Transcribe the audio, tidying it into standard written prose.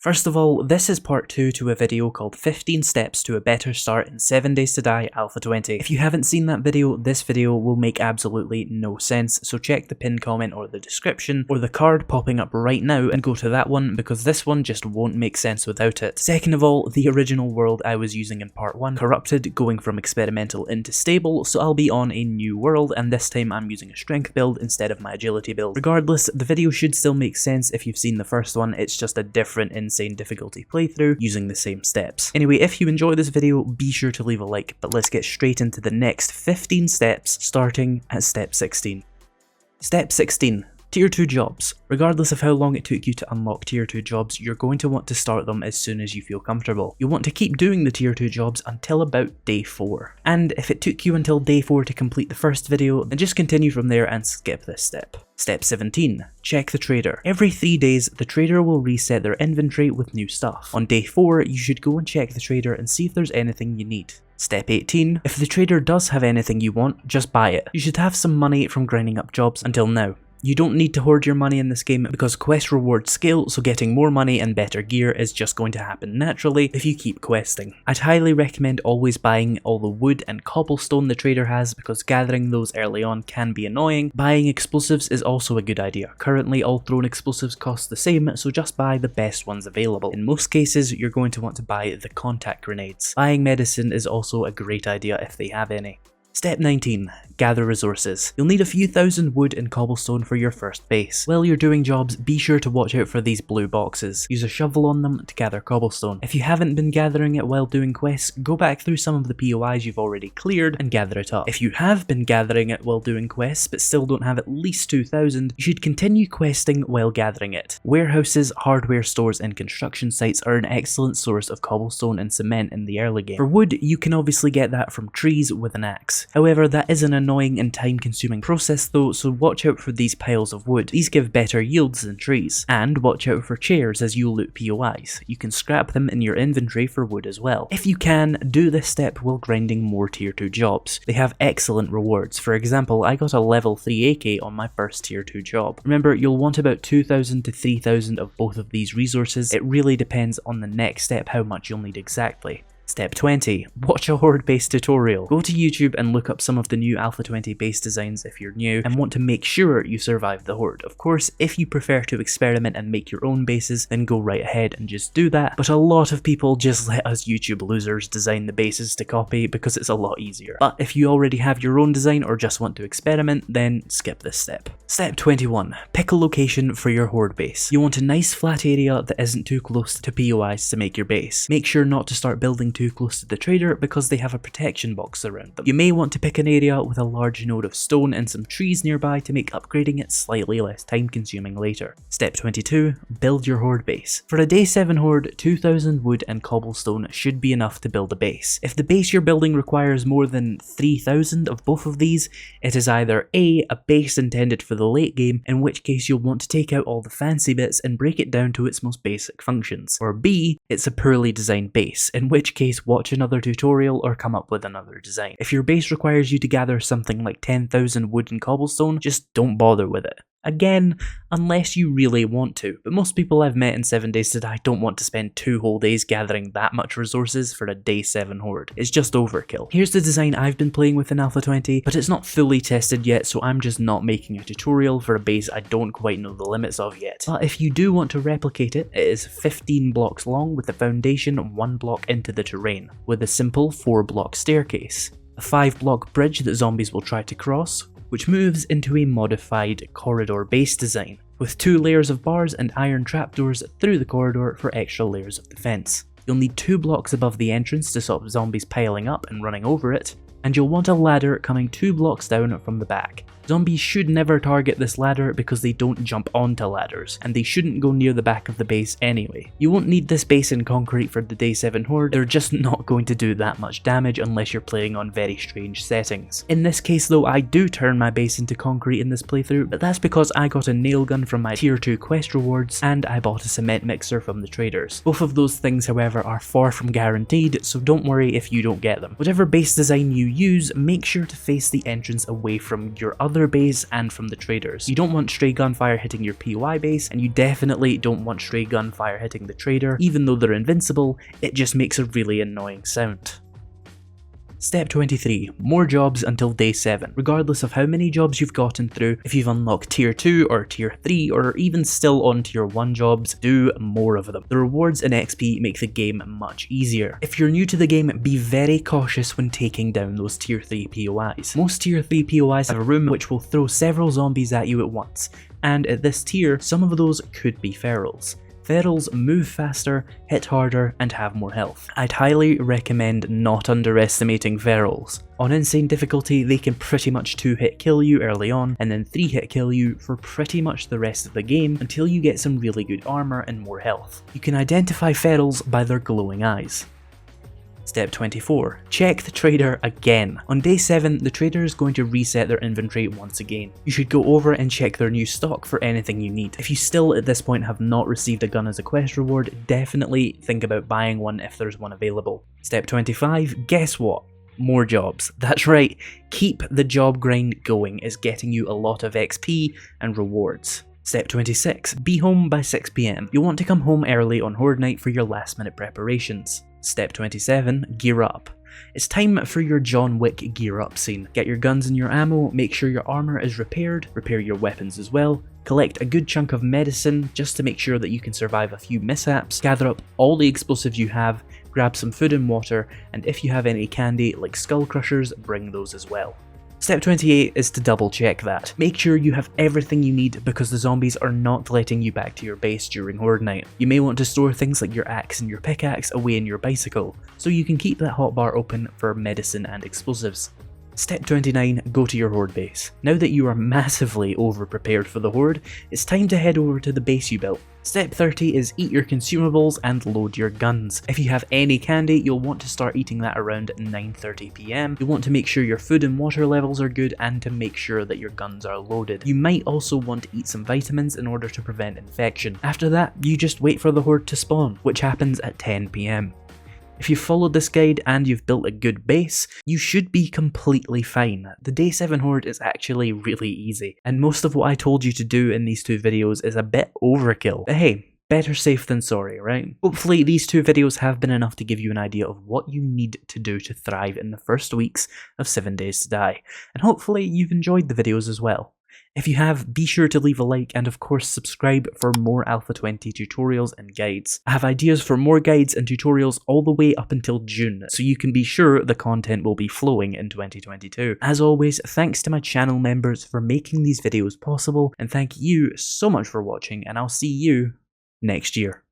First of all, this is part 2 to a video called 15 Steps to a Better Start in 7 Days to Die Alpha 20. If you haven't seen that video, this video will make absolutely no sense, so check the pinned comment or the description, or the card popping up right now and go to that one because this one just won't make sense without it. Second of all, the original world I was using in part 1 corrupted, going from experimental into stable, so I'll be on a new world and this time I'm using a strength build instead of my agility build. Regardless, the video should still make sense if you've seen the first one, it's just a different insane difficulty playthrough using the same steps. Anyway, if you enjoy this video, be sure to leave a like, but let's get straight into the next 15 steps, starting at step 16. Step 16. Tier 2 jobs. Regardless of how long it took you to unlock tier 2 jobs, you're going to want to start them as soon as you feel comfortable. You'll want to keep doing the tier 2 jobs until about day 4. And if it took you until day 4 to complete the first video, then just continue from there and skip this step. Step 17. Check the trader. Every 3 days, the trader will reset their inventory with new stuff. On day 4, you should go and check the trader and see if there's anything you need. Step 18. If the trader does have anything you want, just buy it. You should have some money from grinding up jobs until now. You don't need to hoard your money in this game because quest rewards scale, so getting more money and better gear is just going to happen naturally if you keep questing. I'd highly recommend always buying all the wood and cobblestone the trader has because gathering those early on can be annoying. Buying explosives is also a good idea. Currently all thrown explosives cost the same, so just buy the best ones available. In most cases, you're going to want to buy the contact grenades. Buying medicine is also a great idea if they have any. Step 19. Gather resources. You'll need a few thousand wood and cobblestone for your first base. While you're doing jobs, be sure to watch out for these blue boxes. Use a shovel on them to gather cobblestone. If you haven't been gathering it while doing quests, go back through some of the POIs you've already cleared and gather it up. If you have been gathering it while doing quests but still don't have at least 2,000, you should continue questing while gathering it. Warehouses, hardware stores and construction sites are an excellent source of cobblestone and cement in the early game. For wood, you can obviously get that from trees with an axe. However, that is an annoying and time-consuming process though, so watch out for these piles of wood. These give better yields than trees. And watch out for chairs as you loot POIs. You can scrap them in your inventory for wood as well. If you can, do this step while grinding more tier 2 jobs. They have excellent rewards. For example, I got a level 3 AK on my first tier 2 job. Remember, you'll want about 2,000 to 3,000 of both of these resources. It really depends on the next step how much you'll need exactly. Step 20. Watch a horde base tutorial. Go to YouTube and look up some of the new Alpha 20 base designs if you're new and want to make sure you survive the horde. Of course, if you prefer to experiment and make your own bases, then go right ahead and just do that, but a lot of people just let us YouTube losers design the bases to copy because it's a lot easier. But if you already have your own design or just want to experiment, then skip this step. Step 21. Pick a location for your horde base. You want a nice flat area that isn't too close to POIs to make your base. Make sure not to start building too close to the trader because they have a protection box around them. You may want to pick an area with a large node of stone and some trees nearby to make upgrading it slightly less time consuming later. Step 22. Build your horde base. For a day 7 horde, 2,000 wood and cobblestone should be enough to build a base. If the base you're building requires more than 3,000 of both of these, it is either A, a base intended for the late game, in which case you'll want to take out all the fancy bits and break it down to its most basic functions, or B, it's a poorly designed base, in which case watch another tutorial or come up with another design. If your base requires you to gather something like 10,000 wood and cobblestone, just don't bother with it. Again, unless you really want to, but most people I've met in 7 Days to Die don't want to spend 2 whole days gathering that much resources for a day 7 horde. It's just overkill. Here's the design I've been playing with in Alpha 20, but it's not fully tested yet, so I'm just not making a tutorial for a base I don't quite know the limits of yet. But if you do want to replicate it, it is 15 blocks long with the foundation 1 block into the terrain, with a simple 4 block staircase, a 5 block bridge that zombies will try to cross, which moves into a modified corridor base design, with 2 layers of bars and iron trapdoors through the corridor for extra layers of defense. You'll need 2 blocks above the entrance to stop zombies piling up and running over it, and you'll want a ladder coming 2 blocks down from the back. Zombies should never target this ladder because they don't jump onto ladders, and they shouldn't go near the back of the base anyway. You won't need this base in concrete for the day 7 horde, they're just not going to do that much damage unless you're playing on very strange settings. In this case though, I do turn my base into concrete in this playthrough, but that's because I got a nail gun from my tier 2 quest rewards, and I bought a cement mixer from the traders. Both of those things however are far from guaranteed, so don't worry if you don't get them. Whatever base design you use, make sure to face the entrance away from your other base and from the traders. You don't want stray gunfire hitting your POI base, and you definitely don't want stray gunfire hitting the trader. Even though they're invincible, it just makes a really annoying sound. Step 23. More jobs until day 7. Regardless of how many jobs you've gotten through, if you've unlocked tier 2 or tier 3 or even still on tier 1 jobs, do more of them. The rewards and XP make the game much easier. If you're new to the game, be very cautious when taking down those tier 3 POIs. Most tier 3 POIs have a room which will throw several zombies at you at once, and at this tier, some of those could be ferals. Ferals move faster, hit harder, and have more health. I'd highly recommend not underestimating ferals. On insane difficulty, they can pretty much 2-hit kill you early on, and then 3-hit kill you for pretty much the rest of the game until you get some really good armor and more health. You can identify ferals by their glowing eyes. Step 24. Check the trader again. On day 7, the trader is going to reset their inventory once again. You should go over and check their new stock for anything you need. If you still at this point have not received a gun as a quest reward, definitely think about buying one if there's one available. Step 25. Guess what? More jobs. That's right, keep the job grind going is getting you a lot of XP and rewards. Step 26. Be home by 6 PM. You'll want to come home early on Horde Night for your last minute preparations. Step 27. Gear up. It's time for your John Wick gear up scene. Get your guns and your ammo, make sure your armor is repaired, repair your weapons as well, collect a good chunk of medicine just to make sure that you can survive a few mishaps, gather up all the explosives you have, grab some food and water, and if you have any candy like skull crushers, bring those as well. Step 28 is to double check that. Make sure you have everything you need because the zombies are not letting you back to your base during Horde Night. You may want to store things like your axe and your pickaxe away in your bicycle, so you can keep that hotbar open for medicine and explosives. Step 29, go to your horde base. Now that you are massively over-prepared for the horde, it's time to head over to the base you built. Step 30 is eat your consumables and load your guns. If you have any candy, you'll want to start eating that around 9:30 PM. You want to make sure your food and water levels are good and to make sure that your guns are loaded. You might also want to eat some vitamins in order to prevent infection. After that, you just wait for the horde to spawn, which happens at 10 PM. If you've followed this guide and you've built a good base, you should be completely fine. The day 7 horde is actually really easy, and most of what I told you to do in these 2 videos is a bit overkill. But hey, better safe than sorry, right? Hopefully these 2 videos have been enough to give you an idea of what you need to do to thrive in the first weeks of 7 Days to Die, and hopefully you've enjoyed the videos as well. If you have, be sure to leave a like and of course subscribe for more Alpha 20 tutorials and guides. I have ideas for more guides and tutorials all the way up until June, so you can be sure the content will be flowing in 2022. As always, thanks to my channel members for making these videos possible, and thank you so much for watching, and I'll see you next year.